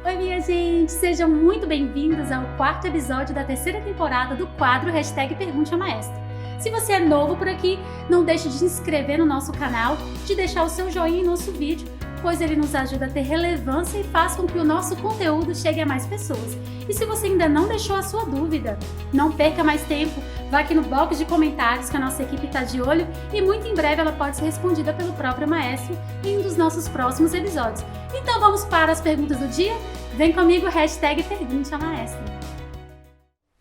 Oi, minha gente! Sejam muito bem-vindos ao quarto episódio da terceira temporada do quadro Pergunte ao Maestro. Se você é novo por aqui, não deixe de se inscrever no nosso canal, de deixar o seu joinha em nosso vídeo, pois ele nos ajuda a ter relevância e faz com que o nosso conteúdo chegue a mais pessoas. E se você ainda não deixou a sua dúvida, não perca mais tempo, vá aqui no box de comentários que a nossa equipe está de olho e muito em breve ela pode ser respondida pelo próprio maestro em um dos nossos próximos episódios. Então vamos para as perguntas do dia? Vem comigo, Pergunte ao Maestro.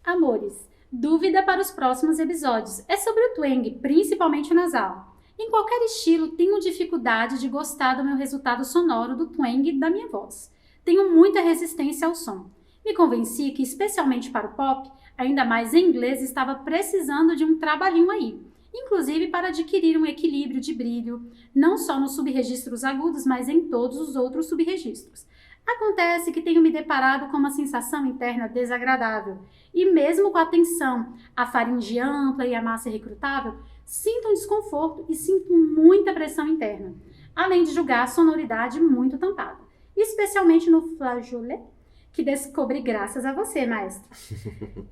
Amores, dúvida para os próximos episódios. É sobre o twang, principalmente o nasal. Em qualquer estilo, tenho dificuldade de gostar do meu resultado sonoro do twang da minha voz. Tenho muita resistência ao som. Me convenci que, especialmente para o pop, ainda mais em inglês, estava precisando de um trabalhinho aí. Inclusive para adquirir um equilíbrio de brilho, não só nos subregistros agudos, mas em todos os outros subregistros. Acontece que tenho me deparado com uma sensação interna desagradável e mesmo com a tensão, a faringe ampla e a massa recrutável, sinto um desconforto e sinto muita pressão interna, além de julgar a sonoridade muito tampada, especialmente no flageolet, que descobri graças a você, maestro.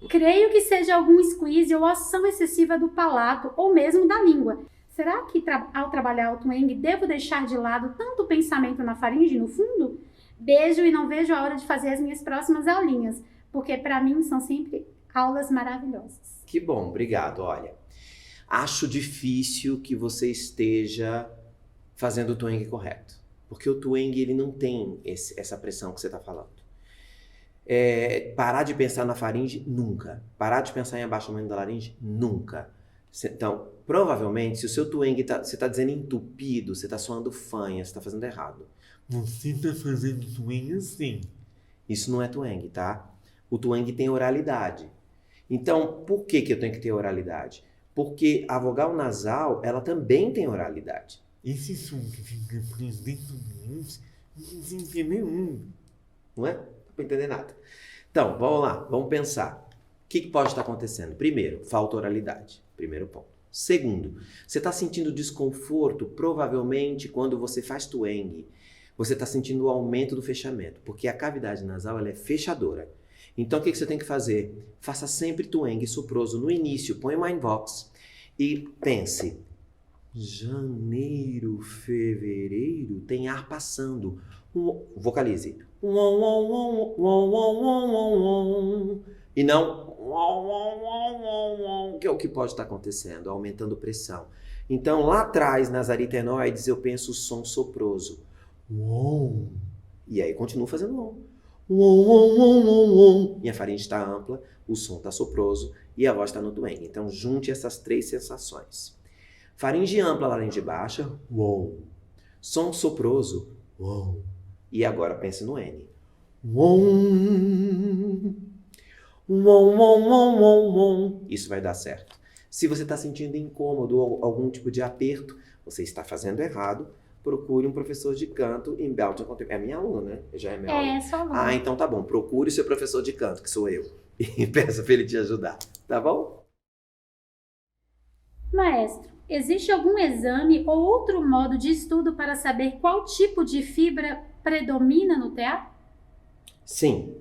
Creio que seja algum squeeze ou ação excessiva do palato ou mesmo da língua. Será que ao trabalhar o twang devo deixar de lado tanto o pensamento na faringe no fundo? Beijo e não vejo a hora de fazer as minhas próximas aulinhas, porque para mim são sempre aulas maravilhosas. Que bom, obrigado. Olha, acho difícil que você esteja fazendo o twang correto, porque o twang ele não tem essa pressão que você está falando. Parar de pensar na faringe, nunca. Parar de pensar em abaixamento da laringe, nunca. Então, provavelmente, se o seu twang você está dizendo entupido, você está soando fanha, você está fazendo errado. Você está fazendo twang assim. Isso não é twang, tá? O twang tem oralidade. Então, por que eu tenho que ter oralidade? Porque a vogal nasal, ela também tem oralidade. Esse som que fica preso dentro do nariz, não tem entender um. Não é? Não dá pra entender nada. Então, vamos lá, vamos pensar. O que pode estar acontecendo? Primeiro, falta oralidade. Primeiro ponto. Segundo, você está sentindo desconforto, provavelmente, quando você faz twang. Você está sentindo o aumento do fechamento, porque a cavidade nasal ela é fechadora. Então, o que você tem que fazer? Faça sempre twang soproso no início, põe o mindbox e pense. Janeiro, fevereiro, tem ar passando. Vocalize. E não que é o que pode estar acontecendo, aumentando pressão. Então, lá atrás, nas aritenoides, eu penso o som soproso. E aí, continuo fazendo Minha faringe está ampla, o som está soproso e a voz está no twang. Então, junte essas três sensações. Faringe ampla, laringe baixa, som soproso, e agora pense no N. Isso vai dar certo. Se você está sentindo incômodo ou algum tipo de aperto, você está fazendo errado, procure um professor de canto em Belgium. É minha aluna, né? Já é minha aluna. É, sua aluna. Então tá bom. Procure seu professor de canto, que sou eu. E peça para ele te ajudar. Tá bom? Maestro, existe algum exame ou outro modo de estudo para saber qual tipo de fibra predomina no TA? Sim.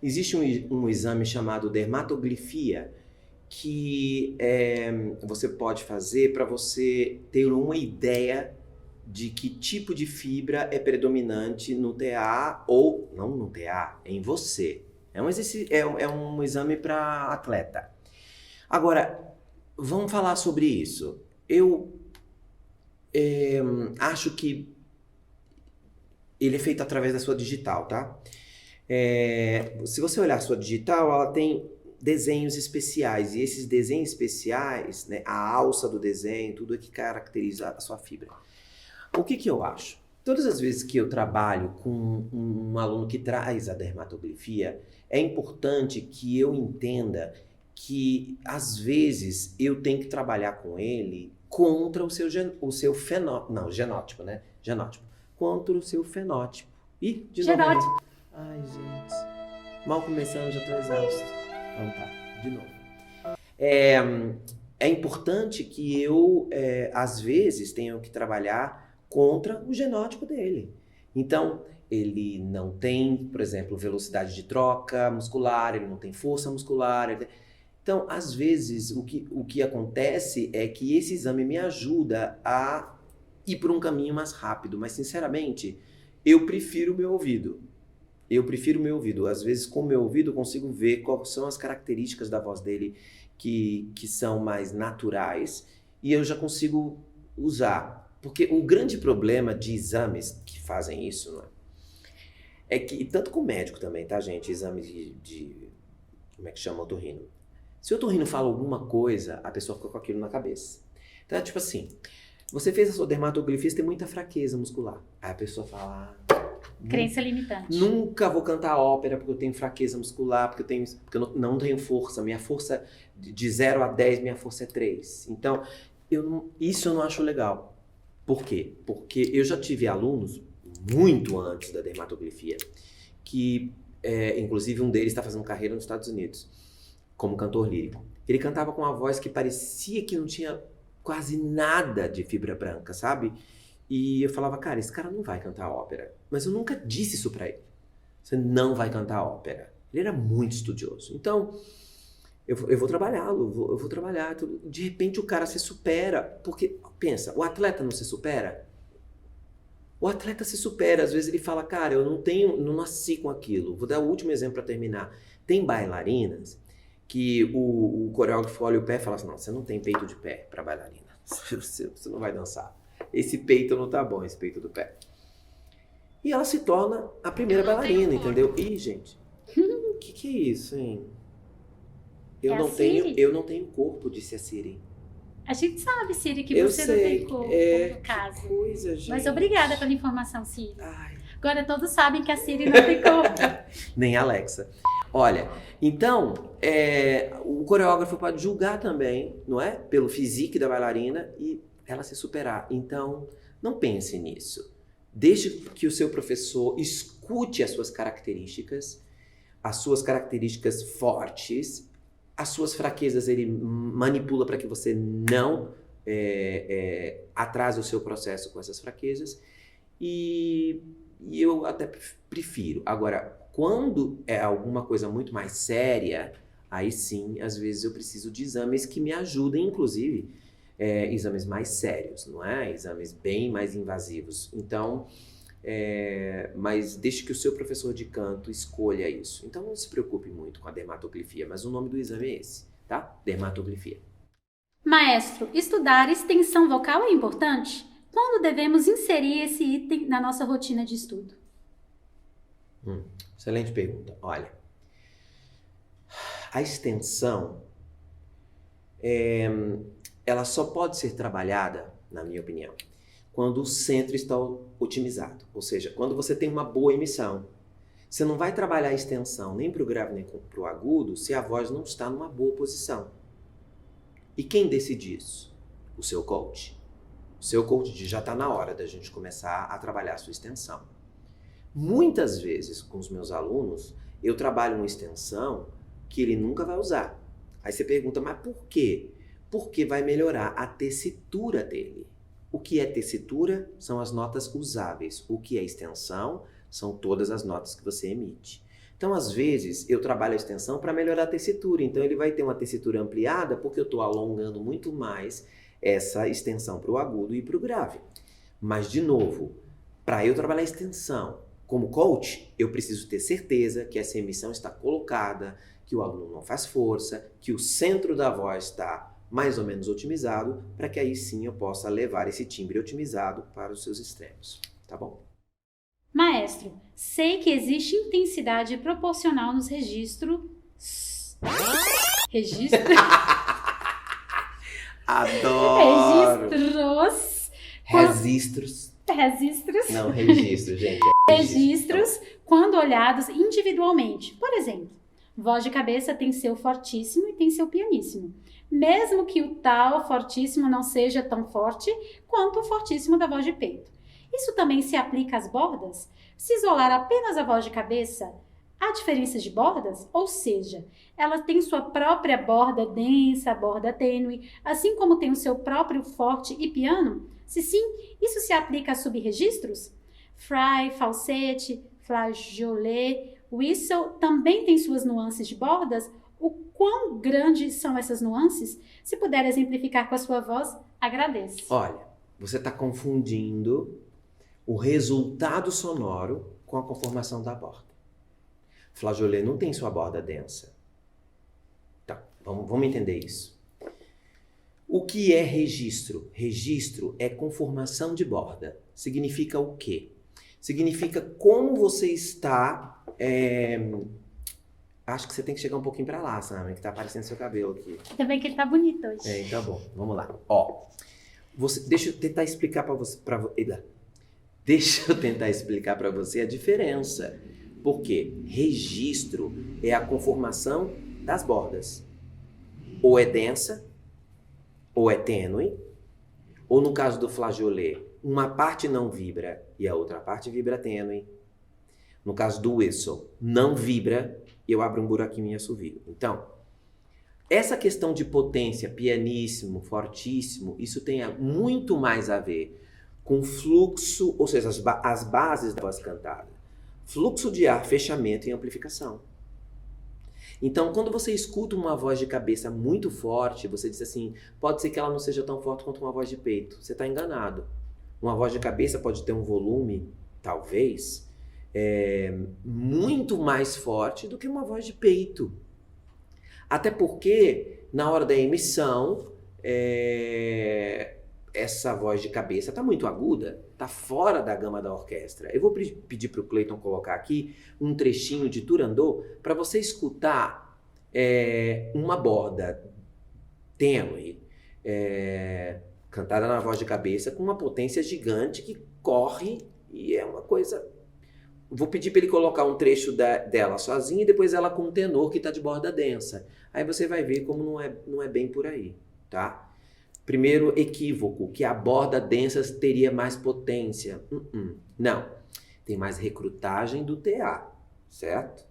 Existe um exame chamado dermatoglifia que você pode fazer para você ter uma ideia de que tipo de fibra é predominante no TA ou não no TA, em você. É um exame para atleta. Agora, vamos falar sobre isso. Eu acho que ele é feito através da sua digital, tá? Se você olhar a sua digital, ela tem desenhos especiais. E esses desenhos especiais, né, a alça do desenho, tudo é que caracteriza a sua fibra. O que eu acho? Todas as vezes que eu trabalho com um aluno que traz a dermatoglifia, é importante que eu entenda que, às vezes, eu tenho que trabalhar com ele contra o seu fenótipo. Não, genótipo, né? Genótipo. Contra o seu fenótipo. Ih, de novo. Genótipo. Ai, gente. Mal começando, já tô exausto. Então tá, de novo. É importante que eu, às vezes, tenha que trabalhar contra o genótipo dele. Então, ele não tem, por exemplo, velocidade de troca muscular, ele não tem força muscular. Então, às vezes, o que acontece é que esse exame me ajuda a ir por um caminho mais rápido, mas, sinceramente, eu prefiro o meu ouvido. Às vezes, com o meu ouvido, eu consigo ver quais são as características da voz dele que são mais naturais e eu já consigo usar. Porque o grande problema de exames que fazem isso, não é que, tanto com o médico também, tá, gente? Exames de como é que chama? Otorrino. Se o otorrino fala alguma coisa, a pessoa fica com aquilo na cabeça. Então, é tipo assim, você fez a sua dermatografia, você tem muita fraqueza muscular. Aí a pessoa fala... Crença limitante. Nunca vou cantar ópera porque eu tenho fraqueza muscular, porque eu não tenho força. Minha força, de 0 a 10, minha força é 3. Então, isso eu não acho legal. Por quê? Porque eu já tive alunos, muito antes da dermatografia, que, inclusive, um deles está fazendo carreira nos Estados Unidos, como cantor lírico. Ele cantava com uma voz que parecia que não tinha quase nada de fibra branca, sabe? E eu falava, cara, esse cara não vai cantar ópera. Mas eu nunca disse isso pra ele. Você não vai cantar ópera. Ele era muito estudioso. Então, eu vou trabalhá-lo, eu vou trabalhar. De repente o cara se supera. Porque, pensa, o atleta não se supera? O atleta se supera. Às vezes ele fala, cara, eu não nasci com aquilo. Vou dar o último exemplo pra terminar. Tem bailarinas que o coreógrafo olha o pé e fala assim, não, você não tem peito de pé pra bailarina. Você não vai dançar. Esse peito não tá bom, esse peito do pé. E ela se torna a primeira bailarina, entendeu? Ih, gente, o que é isso, hein? Eu não tenho corpo, disse a Siri. A gente sabe, Siri, que você não tem corpo, no caso. Que coisa, gente. Mas obrigada pela informação, Siri. Ai. Agora todos sabem que a Siri não tem corpo. Nem a Alexa. Olha, então, o coreógrafo pode julgar também, não é? Pelo físico da bailarina e ela se superar. Então, não pense nisso. Deixe que o seu professor escute as suas características fortes, as suas fraquezas ele manipula para que você não atrase o seu processo com essas fraquezas. E eu até prefiro. Agora, quando é alguma coisa muito mais séria, aí sim, às vezes eu preciso de exames que me ajudem, inclusive, exames mais sérios, não é? Exames bem mais invasivos. Então, mas deixe que o seu professor de canto escolha isso. Então, não se preocupe muito com a dermatografia, mas o nome do exame é esse, tá? Dermatografia. Maestro, estudar extensão vocal é importante? Quando devemos inserir esse item na nossa rotina de estudo? Excelente pergunta. Olha, a extensão ela só pode ser trabalhada, na minha opinião, quando o centro está otimizado. Ou seja, quando você tem uma boa emissão. Você não vai trabalhar a extensão nem para o grave nem para o agudo se a voz não está numa boa posição. E quem decide isso? O seu coach. O seu coach diz, já está na hora da gente começar a trabalhar a sua extensão. Muitas vezes, com os meus alunos, eu trabalho uma extensão que ele nunca vai usar. Aí você pergunta, mas por quê? Porque vai melhorar a tessitura dele. O que é tessitura? São as notas usáveis. O que é extensão? São todas as notas que você emite. Então, às vezes, eu trabalho a extensão para melhorar a tessitura. Então, ele vai ter uma tessitura ampliada porque eu estou alongando muito mais essa extensão para o agudo e para o grave. Mas, de novo, para eu trabalhar a extensão como coach, eu preciso ter certeza que essa emissão está colocada, que o aluno não faz força, que o centro da voz está mais ou menos otimizado, para que aí sim eu possa levar esse timbre otimizado para os seus extremos. Tá bom? Maestro, sei que existe intensidade proporcional nos registros. Adoro! Registros. Não, registro, gente. Registros quando olhados individualmente. Por exemplo, voz de cabeça tem seu fortíssimo e tem seu pianíssimo. Mesmo que o tal fortíssimo não seja tão forte quanto o fortíssimo da voz de peito. Isso também se aplica às bordas? Se isolar apenas a voz de cabeça, há diferenças de bordas? Ou seja, ela tem sua própria borda densa, borda tênue, assim como tem o seu próprio forte e piano? Se sim, isso se aplica a subregistros? Fry, falsete, flageolet, whistle também tem suas nuances de bordas? O quão grandes são essas nuances? Se puder exemplificar com a sua voz, agradeço. Olha, você está confundindo o resultado sonoro com a conformação da borda. Flageolet não tem sua borda densa. Tá, vamos entender isso. O que é registro? Registro é conformação de borda. Significa o quê? Significa como você está... Acho que você tem que chegar um pouquinho pra lá, Sammy, que tá aparecendo seu cabelo aqui. Também que ele tá bonito hoje. Então bom, vamos lá. Ó, deixa eu tentar explicar pra você... Deixa eu tentar explicar pra você a diferença. Porque registro é a conformação das bordas. Ou é densa, ou é tênue, ou no caso do flageolet, uma parte não vibra e a outra parte vibra tênue. No caso do whistle, não vibra e eu abro um buraquinho e assovio. Então, essa questão de potência, pianíssimo, fortíssimo, isso tem muito mais a ver com fluxo, ou seja, as bases da voz cantada. Fluxo de ar, fechamento e amplificação. Então, quando você escuta uma voz de cabeça muito forte, você diz assim, pode ser que ela não seja tão forte quanto uma voz de peito. Você está enganado. Uma voz de cabeça pode ter um volume, talvez, muito mais forte do que uma voz de peito. Até porque, na hora da emissão, essa voz de cabeça está muito aguda, está fora da gama da orquestra. Eu vou pedir para o Cleiton colocar aqui um trechinho de Turandot para você escutar uma borda tênue, cantada na voz de cabeça com uma potência gigante que corre e é uma coisa... Vou pedir para ele colocar um trecho dela sozinha e depois ela com um tenor que está de borda densa. Aí você vai ver como não é bem por aí, tá? Primeiro equívoco, que a borda densa teria mais potência. Não, tem mais recrutagem do TA, certo?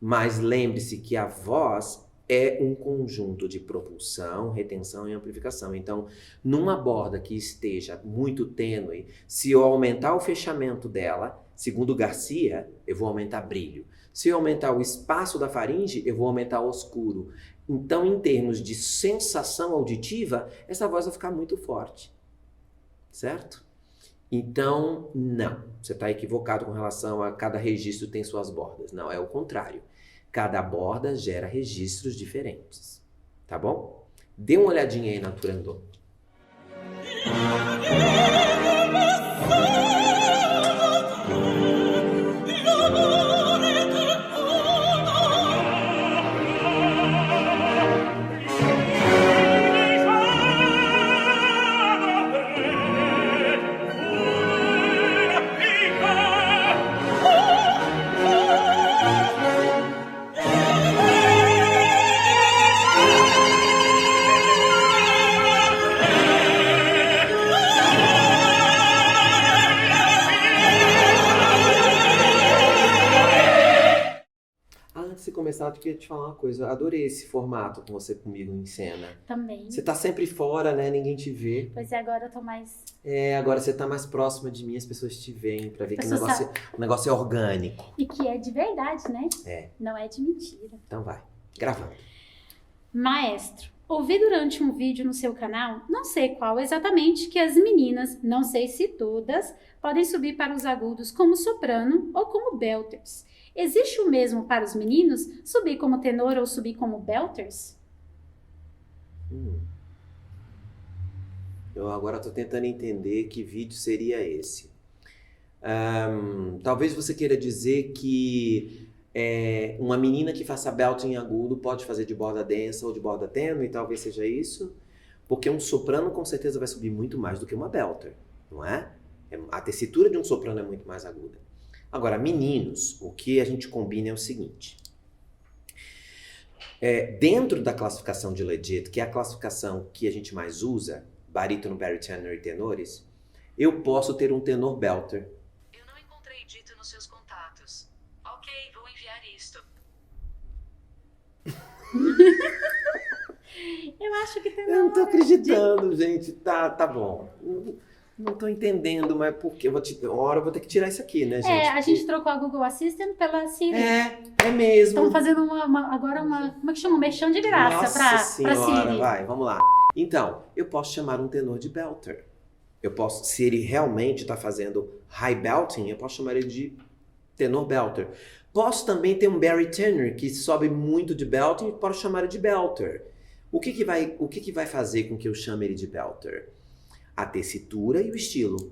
Mas lembre-se que a voz é um conjunto de propulsão, retenção e amplificação. Então, numa borda que esteja muito tênue, se eu aumentar o fechamento dela, segundo Garcia, eu vou aumentar brilho. Se eu aumentar o espaço da faringe, eu vou aumentar o escuro. Então, em termos de sensação auditiva, essa voz vai ficar muito forte, certo? Então, não. Você está equivocado com relação a cada registro tem suas bordas. Não, é o contrário. Cada borda gera registros diferentes, tá bom? Dê uma olhadinha aí na Turandot. Começar, eu queria te falar uma coisa. Eu adorei esse formato com você comigo em cena. Também. Você tá sempre fora, né? Ninguém te vê. Pois é, agora eu tô mais... Agora você tá mais próxima de mim, as pessoas te veem pra ver que o negócio é orgânico. E que é de verdade, né? É. Não é de mentira. Então vai, gravando. Maestro, ouvi durante um vídeo no seu canal, não sei qual exatamente, que as meninas, não sei se todas, podem subir para os agudos como soprano ou como belters. Existe o mesmo para os meninos? Subir como tenor ou subir como belters? Eu agora estou tentando entender que vídeo seria esse. Talvez você queira dizer que uma menina que faça belting agudo pode fazer de borda densa ou de borda tênue, talvez seja isso. Porque um soprano com certeza vai subir muito mais do que uma belter, não é? A tessitura de um soprano é muito mais aguda. Agora, meninos, o que a gente combina é o seguinte. Dentro da classificação de Leggett, que é a classificação que a gente mais usa, barítono, baritone e tenores, eu posso ter um tenor belter. Eu não encontrei dito nos seus contatos. Ok, vou enviar isto. Eu acho que tenor... Eu não tô acreditando, gente. Tá bom. Não tô entendendo, mas por quê? Uma hora eu vou ter que tirar isso aqui, né, gente? A gente trocou a Google Assistant pela Siri. É mesmo. Estamos fazendo agora como é que chama? Um merchan de graça Nossa pra senhora, Siri. vai, vamos lá. Então, eu posso chamar um tenor de belter. Se ele realmente está fazendo high belting, eu posso chamar ele de tenor belter. Posso também ter um baritone que sobe muito de belting e posso chamar ele de belter. O que vai fazer com que eu chame ele de belter? A tessitura e o estilo.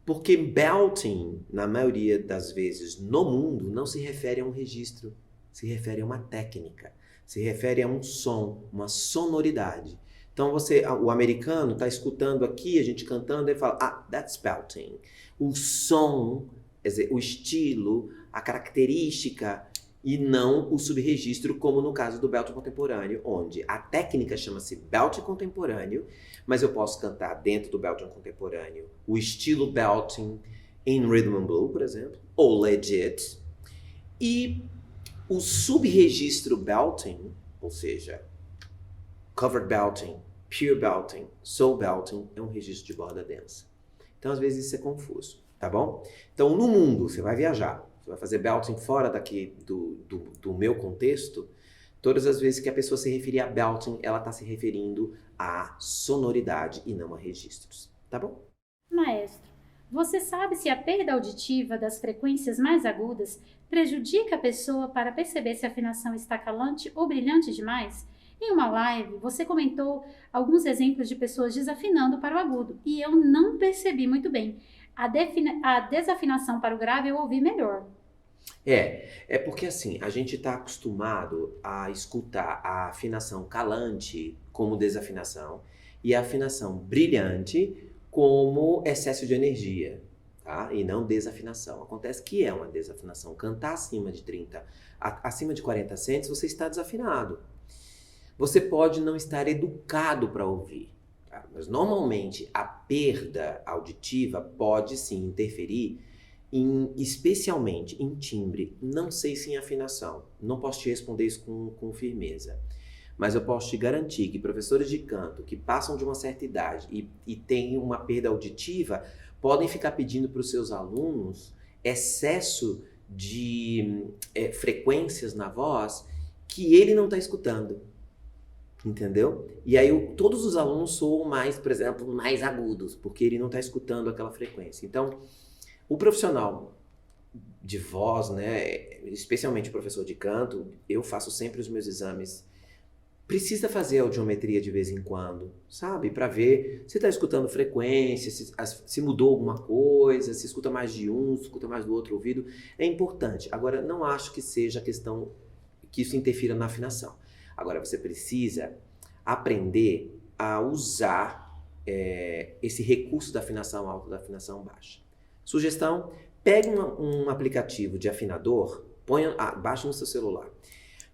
Porque belting, na maioria das vezes no mundo, não se refere a um registro, se refere a uma técnica, se refere a um som, uma sonoridade. Então o americano está escutando aqui, a gente cantando, e fala, that's belting. O som, quer dizer, o estilo, a característica, e não o subregistro, como no caso do belting contemporâneo, onde a técnica chama-se belting contemporâneo, mas eu posso cantar dentro do belting contemporâneo o estilo belting em rhythm and blues, por exemplo, ou legit. E o subregistro belting, ou seja, covered belting, pure belting, soul belting, é um registro de borda densa. Então, às vezes, isso é confuso, tá bom? Então, no mundo, você vai viajar, você vai fazer belting fora daqui do meu contexto, todas as vezes que a pessoa se referir a belting, ela está se referindo a sonoridade e não a registros, tá bom? Maestro, você sabe se a perda auditiva das frequências mais agudas prejudica a pessoa para perceber se a afinação está calante ou brilhante demais? Em uma live, você comentou alguns exemplos de pessoas desafinando para o agudo, e eu não percebi muito bem. A desafinação para o grave eu ouvi melhor. É porque assim, a gente está acostumado a escutar a afinação calante como desafinação e a afinação brilhante como excesso de energia, tá? E não desafinação. Acontece que é uma desafinação. Cantar acima de 30, acima de 40 cents, você está desafinado. Você pode não estar educado para ouvir, tá? Mas normalmente a perda auditiva pode sim interferir especialmente em timbre, não sei se em afinação, não posso te responder isso com firmeza, mas eu posso te garantir que professores de canto que passam de uma certa idade e têm uma perda auditiva podem ficar pedindo para os seus alunos excesso de frequências na voz que ele não está escutando, entendeu? E aí todos os alunos soam mais, por exemplo, mais agudos, porque ele não está escutando aquela frequência. Então, o profissional de voz, né, especialmente o professor de canto, eu faço sempre os meus exames, precisa fazer audiometria de vez em quando, sabe? Para ver se está escutando frequência, se mudou alguma coisa, se escuta mais de um, se escuta mais do outro ouvido. É importante. Agora, não acho que seja questão que isso interfira na afinação. Agora, você precisa aprender a usar esse recurso da afinação alta e da afinação baixa. Sugestão, pegue um aplicativo de afinador, baixe no seu celular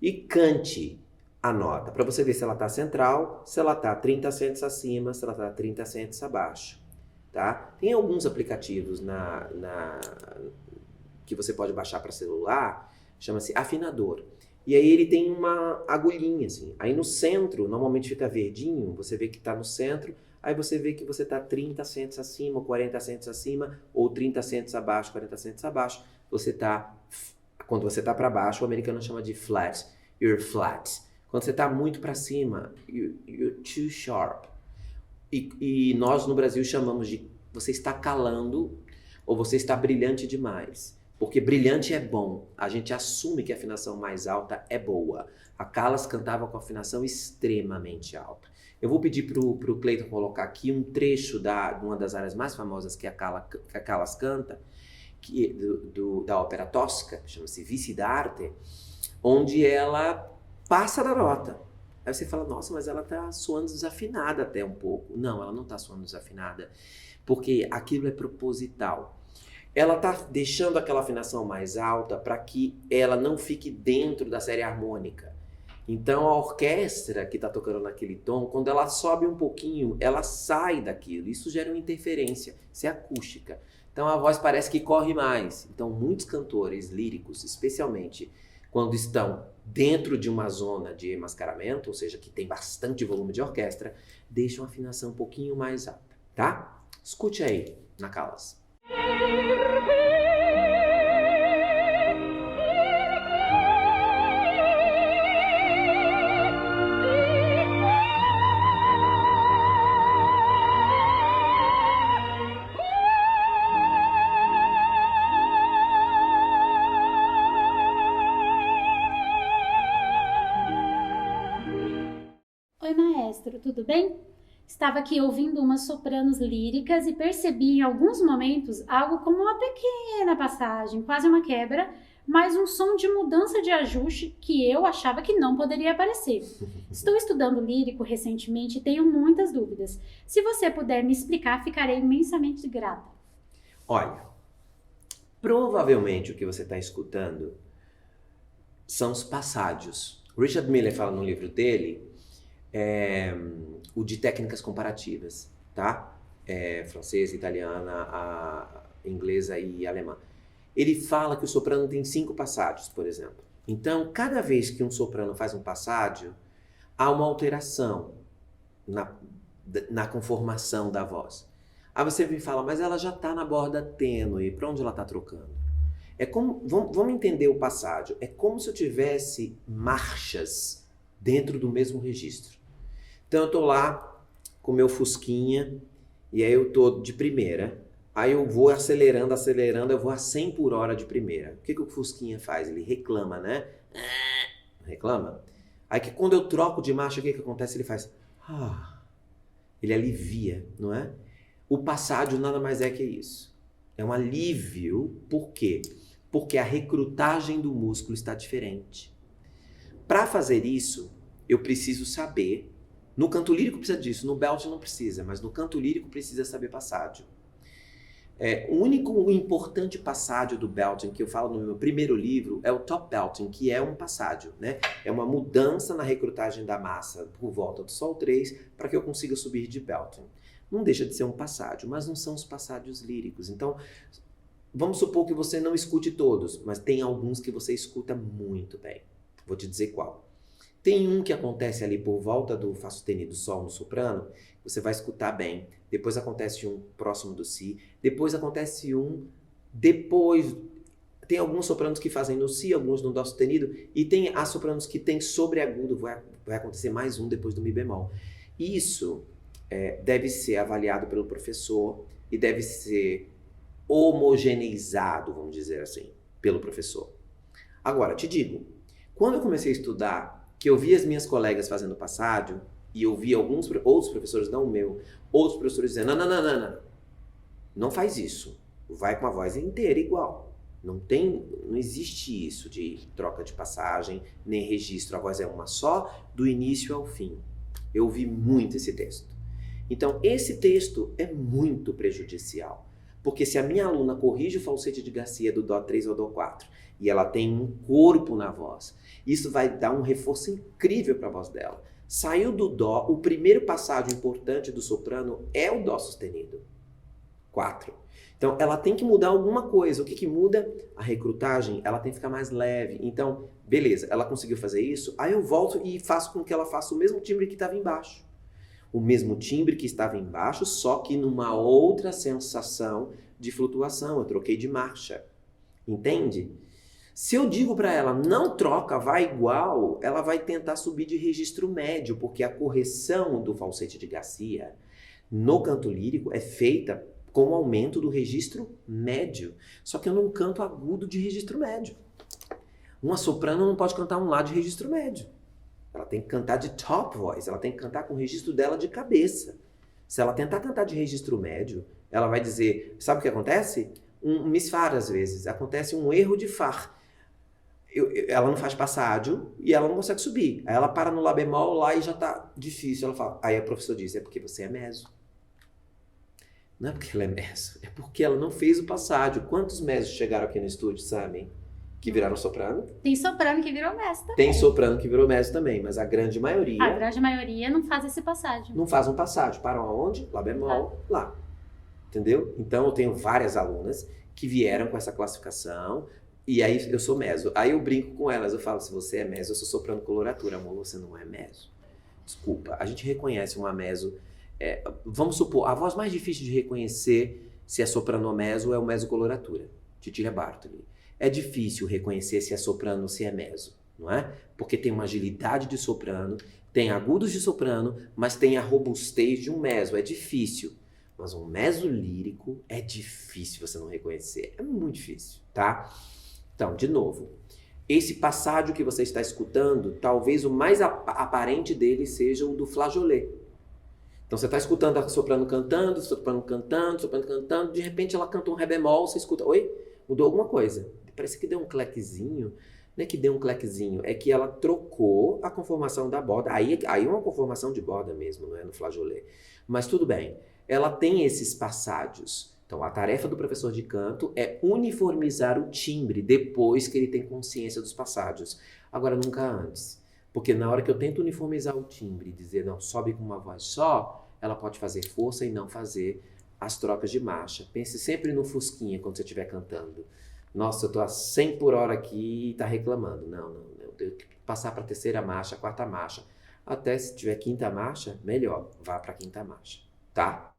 e cante a nota, para você ver se ela está central, se ela está 30 cents acima, se ela está 30 cents abaixo, tá? Tem alguns aplicativos que você pode baixar para celular, chama-se afinador. E aí ele tem uma agulhinha assim, aí no centro, normalmente fica verdinho, você vê que está no centro, aí você vê que você está 30 cents acima, 40 cents acima, ou 30 cents abaixo, 40 cents abaixo. Quando você está para baixo, o americano chama de flat. You're flat. Quando você está muito para cima, you're too sharp. E nós no Brasil chamamos de você está calando ou você está brilhante demais. Porque brilhante é bom. A gente assume que a afinação mais alta é boa. A Callas cantava com a afinação extremamente alta. Eu vou pedir pro Cleiton colocar aqui um trecho de uma das áreas mais famosas que a Callas canta, da ópera Tosca, chama-se Vici d'Arte, onde ela passa da nota. Aí você fala, nossa, mas ela tá soando desafinada até um pouco. Não, ela não tá soando desafinada, porque aquilo é proposital. Ela tá deixando aquela afinação mais alta para que ela não fique dentro da série harmônica. Então a orquestra que está tocando naquele tom, quando ela sobe um pouquinho, ela sai daquilo. Isso gera uma interferência, isso é acústica. Então a voz parece que corre mais. Então muitos cantores líricos, especialmente quando estão dentro de uma zona de mascaramento, ou seja, que tem bastante volume de orquestra, deixam a afinação um pouquinho mais alta, tá? Escute aí, na Callas. Oi, maestro, tudo bem? Estava aqui ouvindo umas sopranos líricas e percebi em alguns momentos algo como uma pequena passagem, quase uma quebra, mas um som de mudança de ajuste que eu achava que não poderia aparecer. Estou estudando lírico recentemente e tenho muitas dúvidas. Se você puder me explicar, ficarei imensamente grata. Olha, provavelmente o que você está escutando são os passádios. Richard Miller fala no livro dele, o de técnicas comparativas, tá? Francesa, italiana, inglesa e alemã. Ele fala que o soprano tem 5 passádios, por exemplo. Então, cada vez que um soprano faz um passádio, há uma alteração na conformação da voz. Aí você me fala, mas ela já está na borda tênue, para onde ela está trocando? Vamos entender o passádio. É como se eu tivesse marchas dentro do mesmo registro. Então eu estou lá com meu fusquinha, e aí eu estou de primeira, aí eu vou acelerando, eu vou a 100 por hora de primeira. O que o fusquinha faz? Ele reclama, né? Reclama. Aí que quando eu troco de marcha, o que acontece? Ele faz... Ele alivia, não é? O passádio nada mais é que isso. É um alívio. Por quê? Porque a recrutagem do músculo está diferente. Para fazer isso, eu preciso saber... No canto lírico precisa disso, no belting não precisa, mas no canto lírico precisa saber passádio. O único importante passádio do belting que eu falo no meu primeiro livro é o top belting, que é um passádio, né? É uma mudança na recrutagem da massa por volta do sol 3 para que eu consiga subir de belting. Não deixa de ser um passádio, mas não são os passádios líricos. Então, vamos supor que você não escute todos, mas tem alguns que você escuta muito bem. Vou te dizer qual. Tem um que acontece ali por volta do Fá sustenido Sol no soprano, você vai escutar bem. Depois acontece um próximo do Si. Depois acontece um depois. Tem alguns sopranos que fazem no Si, alguns no Dó sustenido. E tem as sopranos que tem sobreagudo. Vai acontecer mais um depois do Mi bemol. Isso deve ser avaliado pelo professor e deve ser homogeneizado, vamos dizer assim, pelo professor. Agora, te digo, quando eu comecei a estudar, que eu vi as minhas colegas fazendo passádio, e eu vi alguns outros professores, não o meu, outros professores dizendo, não faz isso, vai com a voz inteira igual. Não existe isso de troca de passagem, nem registro, a voz é uma só, do início ao fim. Eu vi muito esse texto. Então, esse texto é muito prejudicial, porque se a minha aluna corrige o falsete de Garcia do Dó 3 ao Dó 4, e ela tem um corpo na voz, isso vai dar um reforço incrível para a voz dela. Saiu do Dó, o primeiro passádio importante do soprano é o Dó sustenido. 4. Então, ela tem que mudar alguma coisa. O que muda? A recrutagem, ela tem que ficar mais leve. Então, beleza, ela conseguiu fazer isso, aí eu volto e faço com que ela faça o mesmo timbre que estava embaixo. O mesmo timbre que estava embaixo, só que numa outra sensação de flutuação. Eu troquei de marcha. Entende? Se eu digo para ela, não troca, vai igual, ela vai tentar subir de registro médio, porque a correção do falsete de Garcia no canto lírico é feita com o aumento do registro médio. Só que eu não canto agudo de registro médio. Uma soprano não pode cantar um lá de registro médio. Ela tem que cantar de top voice, ela tem que cantar com o registro dela de cabeça. Se ela tentar cantar de registro médio, ela vai dizer, sabe o que acontece? Um misfar às vezes, acontece um erro de far. Ela não faz passádio e ela não consegue subir. Aí ela para no Lá bemol lá e já tá difícil. Ela fala, aí a professora diz, é porque você é meso. Não é porque ela é meso, é porque ela não fez o passádio. Quantos mesos chegaram aqui no estúdio, sabem? Que viraram soprano? Tem soprano que virou meso também. Tem soprano que virou meso também, mas a grande maioria... A grande maioria não faz esse passádio. Não faz um passádio. Param aonde? Lá bemol, lá. Entendeu? Então eu tenho várias alunas que vieram com essa classificação e aí eu sou meso. Aí eu brinco com elas, eu falo, se você é meso, eu sou soprano coloratura. Amor, você não é meso. Desculpa, a gente reconhece uma meso vamos supor, a voz mais difícil de reconhecer se é soprano ou meso é o mesocoloratura, Cecilia Bartoli. É difícil reconhecer se é soprano ou se é meso, não é? Porque tem uma agilidade de soprano, tem agudos de soprano, mas tem a robustez de um meso, é difícil. Mas um meso lírico é difícil você não reconhecer, é muito difícil, tá? Então, de novo, esse passágio que você está escutando, talvez o mais aparente dele seja o do flageolet. Então você está escutando a soprano cantando, soprano cantando, de repente ela canta um ré bemol, você escuta, oi? Mudou alguma coisa. Parece que deu um clequezinho. Não é que deu um clequezinho, é que ela trocou a conformação da borda. Aí é uma conformação de borda mesmo, não é no flageolet. Mas tudo bem, ela tem esses passágios. Então a tarefa do professor de canto é uniformizar o timbre depois que ele tem consciência dos passágios. Agora, nunca antes. Porque na hora que eu tento uniformizar o timbre e dizer, não, sobe com uma voz só, ela pode fazer força e não fazer as trocas de marcha. Pense sempre no fusquinha quando você estiver cantando. Nossa, eu tô a 100 por hora aqui e tá reclamando. Não, eu tenho que passar para a terceira marcha, a quarta marcha. Até se tiver quinta marcha, melhor, vá para a quinta marcha, tá?